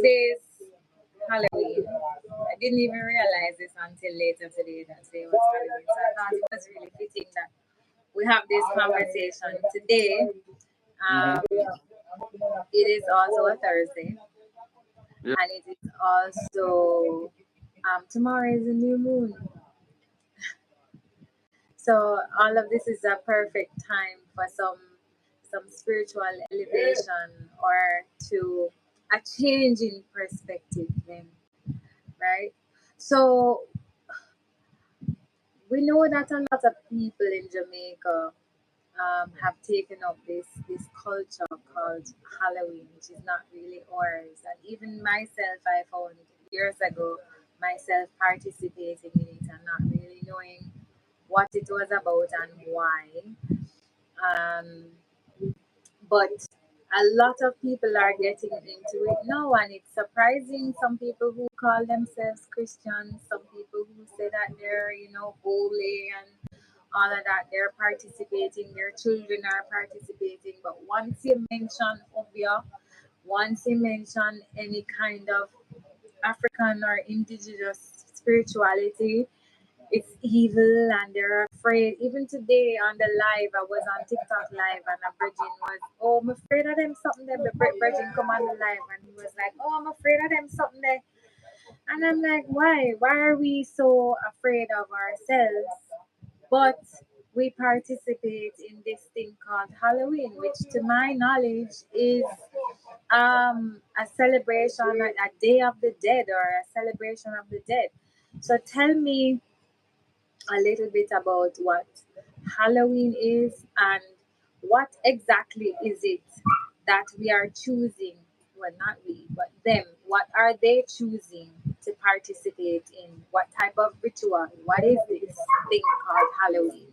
Today's Halloween. I didn't even realize this until later today that today was Halloween. So I thought it was really fitting that we have this conversation today. Um, it is also a Thursday, Yeah. and it is also tomorrow is a new moon. So all of this is a perfect time for some spiritual elevation or to a change in perspective then, right? So we know that a lot of people in Jamaica have taken up this culture called Halloween, which is not really ours. And even myself, I found years ago myself participating in it and not really knowing what it was about and why. Um, but a lot of people are getting into it now, and it's surprising. Some people who call themselves Christians, some people who say that they're, holy and all of that, they're participating, their children are participating. But once you mention Obeah, once you mention any kind of African or indigenous spirituality, it's evil and they're afraid. Even today on the live, I was on TikTok live and a virgin was, oh, I'm afraid of them something there. The virgin come on the live and he was like, oh, I'm afraid of them something there. And I'm like, why? Why are we so afraid of ourselves? But we participate in this thing called Halloween, which to my knowledge is a celebration, a day of the dead or a celebration of the dead. So tell me a little bit about what Halloween is and what exactly is it that we are choosing. Well, not we, but them. What are they choosing to participate in? What type of ritual? What is this thing called Halloween?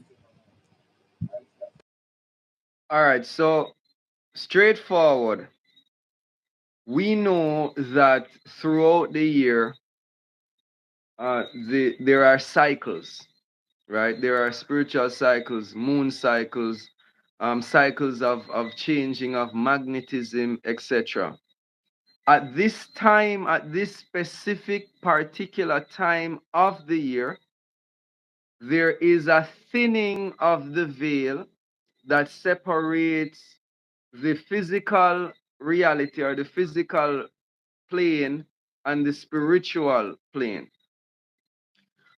All right. So straightforward. We know that throughout the year, there are cycles, right? There are spiritual cycles, moon cycles, cycles of changing of magnetism, etc. At this time, at this specific particular time of the year, there is a thinning of the veil that separates the physical reality or the physical plane and the spiritual plane.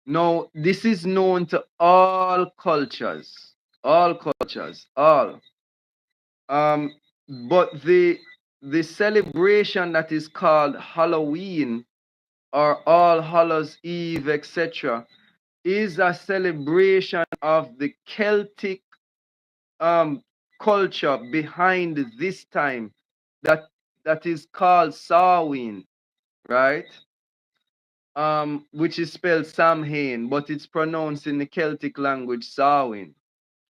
Now, this is known to all cultures, all cultures, all. Um, but the celebration that is called Halloween or All Hallows Eve, etc., is a celebration of the Celtic um, culture behind this time that that is called Samhain, right? Which is spelled Samhain, but it's pronounced in the Celtic language Samhain,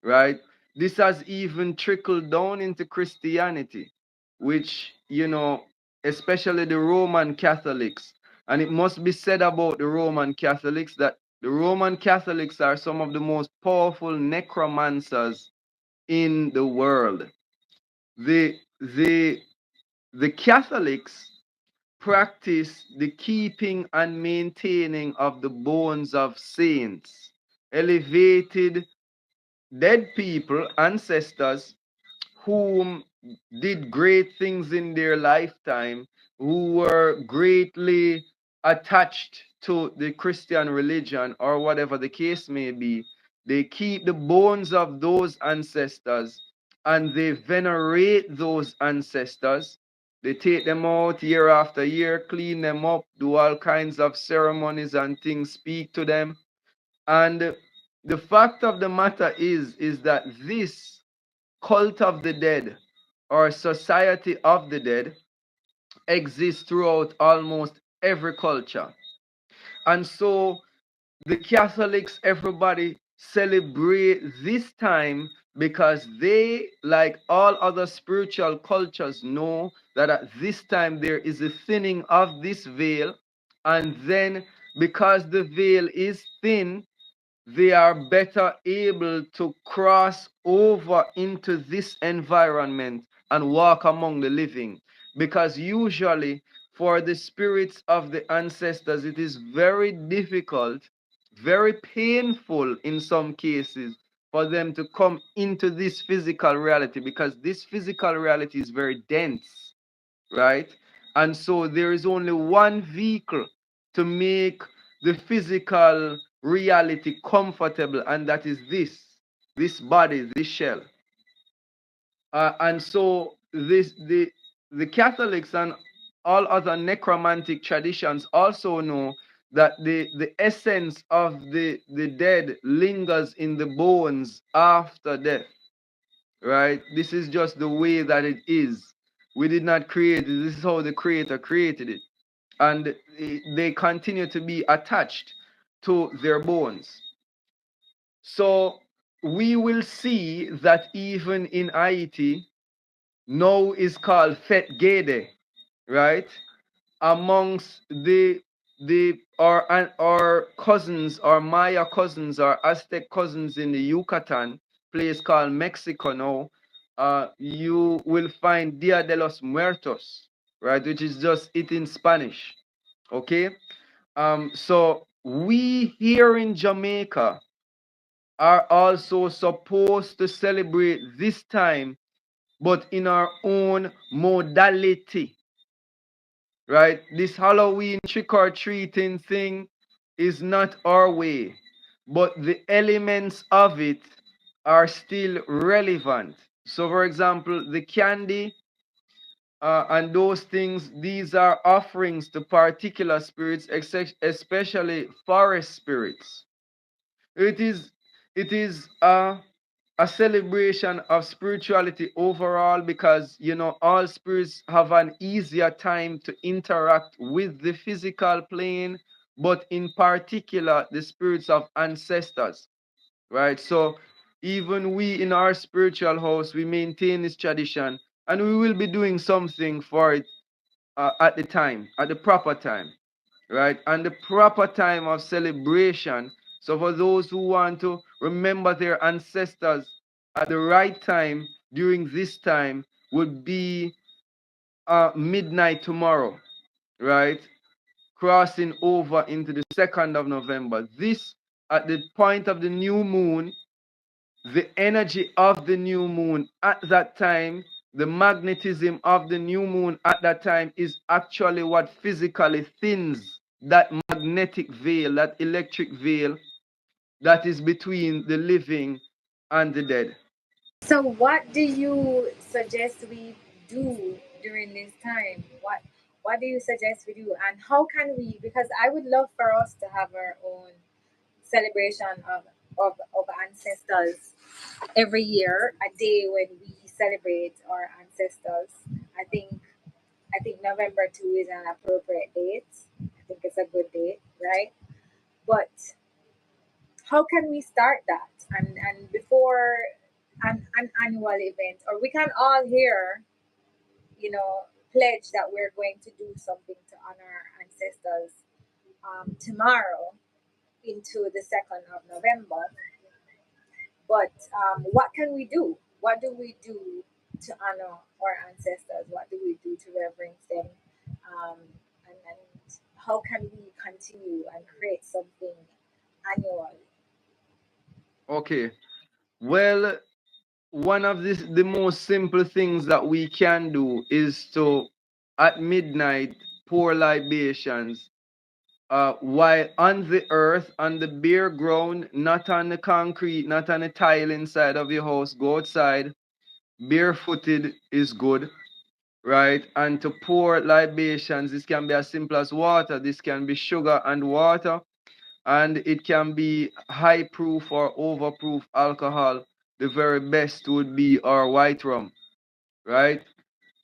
right? This has even trickled down into Christianity, which, especially the Roman Catholics. And it must be said about the Roman Catholics that the Roman Catholics are some of the most powerful necromancers in the world. The, the, the Catholics practice the keeping and maintaining of the bones of saints, elevated dead people, ancestors whom did great things in their lifetime, who were greatly attached to the Christian religion or whatever the case may be. They keep the bones of those ancestors and they venerate those ancestors. They take them out year after year, clean them up, do all kinds of ceremonies and things, speak to them. And the fact of the matter is that this cult of the dead or society of the dead exists throughout almost every culture. And so the Catholics, everybody celebrate this time because they, like all other spiritual cultures, know that at this time there is a thinning of this veil. And then because the veil is thin, they are better able to cross over into this environment and walk among the living. Because usually for the spirits of the ancestors, it is very difficult, very painful in some cases for them to come into this physical reality, because this physical reality is very dense, right? And so there is only one vehicle to make the physical reality comfortable, and that is this body, this shell. And so the Catholics and all other necromantic traditions also know that the essence of the dead lingers in the bones after death, right? This is just the way that it is. We did not create it. This is how the Creator created it. And they continue to be attached to their bones. So we will see that even in Haiti, now is called Fet Gede, right? Amongst our cousins, our Maya cousins, our Aztec cousins in the Yucatan, place called Mexico now, you will find Dia de los Muertos, right? Which is just it in Spanish. Okay? So we here in Jamaica are also supposed to celebrate this time, but in our own modality, right? This Halloween trick or treating thing is not our way, but the elements of it are still relevant. So, for example, the candy and those things, these are offerings to particular spirits, especially forest spirits. It is it is a celebration of spirituality overall, because you know all spirits have an easier time to interact with the physical plane, but in particular the spirits of ancestors, right? So even we in our spiritual house, we maintain this tradition, and we will be doing something for it at the time, at the proper time, right? And the proper time of celebration. So for those who want to remember their ancestors at the right time during this time would be midnight tomorrow, right? Crossing over into the 2nd of November. This, at the point of the new moon, the energy of the new moon at that time, the magnetism of the new moon at that time is actually what physically thins that magnetic veil, that electric veil that is between the living and the dead. So, what do you suggest we do during this time? What do you suggest we do, and how can we? Because I would love for us to have our own celebration of ancestors every year, a day when we celebrate our ancestors. I think I think November 2 is an appropriate date. I think it's a good date, right? But how can we start that? And before an annual event, or we can all here, pledge that we're going to do something to honor our ancestors tomorrow into the 2nd of November. But what can we do? What do we do to honor our ancestors? What do we do to reverence them? Um, and how can we continue and create something annually? Okay. Well, one of the most simple things that we can do is to, at midnight, pour libations while on the earth, on the bare ground, not on the concrete, not on the tile inside of your house. Go outside. Barefooted is good, right? And to pour libations, this can be as simple as water. This can be sugar and water, and it can be high proof or overproof alcohol. The very best would be our white rum, right?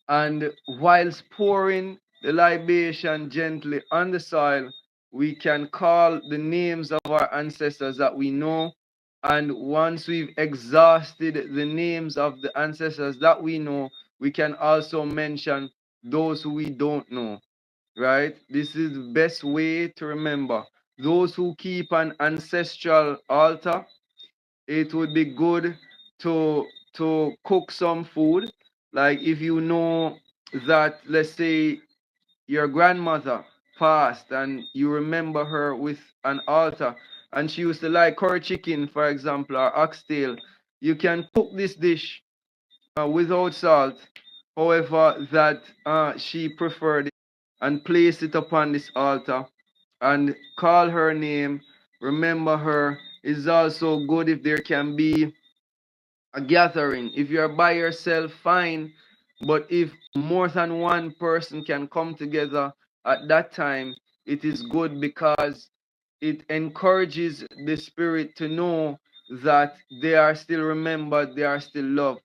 And whilst pouring the libation gently on the soil, we can call the names of our ancestors that we know. And once we've exhausted the names of the ancestors that we know, we can also mention those who we don't know, right? This is the best way to remember. Those who keep an ancestral altar, it would be good to cook some food. Like if you know that, let's say your grandmother passed and you remember her with an altar, and she used to like curry chicken, for example, or oxtail, you can cook this dish without salt, however, that she preferred it, and place it upon this altar and call her name, remember her. Is also good if there can be a gathering. If you're by yourself, fine. But if more than one person can come together at that time, it is good because it encourages the spirit to know that they are still remembered, they are still loved.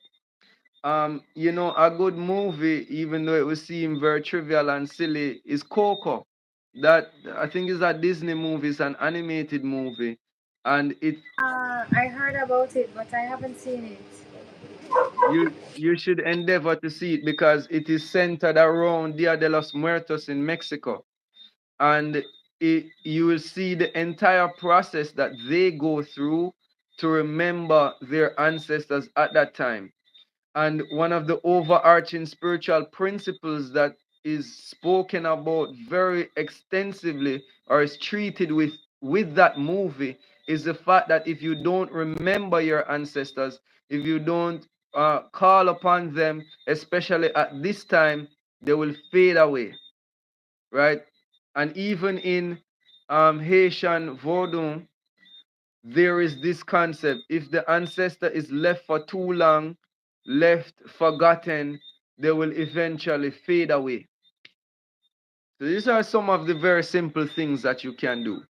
You know, a good movie, even though it would seem very trivial and silly, is Coco. That I think is a Disney movie, it's an animated movie, and it I heard about it, but I haven't seen it. you should endeavor to see it because it is centered around Dia de los Muertos in Mexico, and you will see the entire process that they go through to remember their ancestors at that time. And one of the overarching spiritual principles that is spoken about very extensively or is treated with that movie is the fact that if you don't remember your ancestors, if you don't call upon them, especially at this time, they will fade away, right? And even in Haitian Vodou, there is this concept: if the ancestor is left for too long, left forgotten, they will eventually fade away. So these are some of the very simple things that you can do.